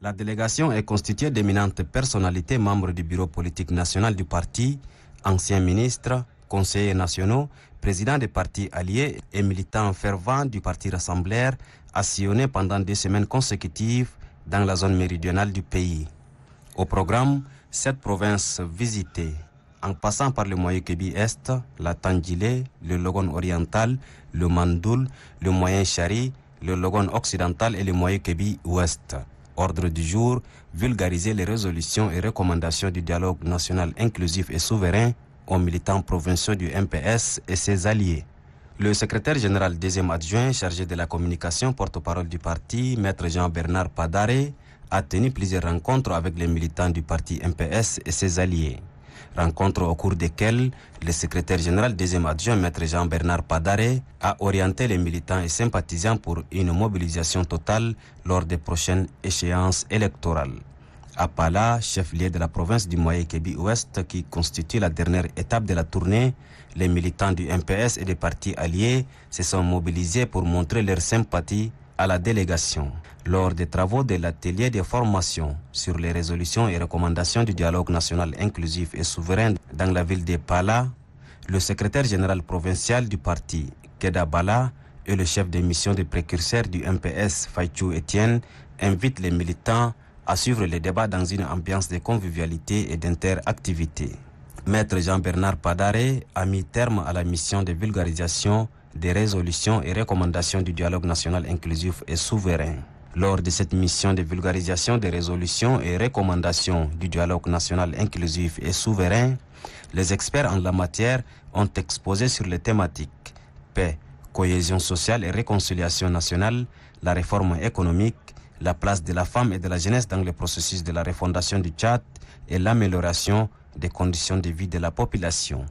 La délégation est constituée d'éminentes personnalités membres du bureau politique national du parti, anciens ministres, conseillers nationaux, présidents des partis alliés et militants fervents du parti Rassemblaire, sillonnés pendant 2 semaines consécutives dans la zone méridionale du pays. Au programme, 7 provinces visitées, en passant par le Moyen-Kébi Est, la Tandjilé, le Logone oriental, le Mandoul, le Moyen-Chari, le Logone occidental et le Moyen-Kébi Ouest. Ordre du jour, vulgariser les résolutions et recommandations du dialogue national inclusif et souverain aux militants provinciaux du MPS et ses alliés. Le secrétaire général deuxième adjoint chargé de la communication, porte-parole du parti, Maître Jean-Bernard Padare, a tenu plusieurs rencontres avec les militants du parti MPS et ses alliés. Rencontres au cours desquelles le secrétaire général deuxième adjoint, Maître Jean-Bernard Padare, a orienté les militants et sympathisants pour une mobilisation totale lors des prochaines échéances électorales. À Pala, chef-lieu de la province du Moyen-Kébi Ouest, qui constitue la dernière étape de la tournée, les militants du MPS et des partis alliés se sont mobilisés pour montrer leur sympathie à la délégation. Lors des travaux de l'atelier de formation sur les résolutions et recommandations du dialogue national inclusif et souverain dans la ville de Pala, le secrétaire général provincial du parti, Keda Bala, et le chef de mission des précurseurs du MPS, Faïchou Etienne, invitent les militants à suivre les débats dans une ambiance de convivialité et d'interactivité. Maître Jean-Bernard Padare a mis terme à la mission de vulgarisation des résolutions et recommandations du dialogue national inclusif et souverain. Lors de cette mission de vulgarisation des résolutions et recommandations du dialogue national inclusif et souverain, les experts en la matière ont exposé sur les thématiques paix, cohésion sociale et réconciliation nationale, la réforme économique, la place de la femme et de la jeunesse dans le processus de la refondation du Tchad et l'amélioration des conditions de vie de la population.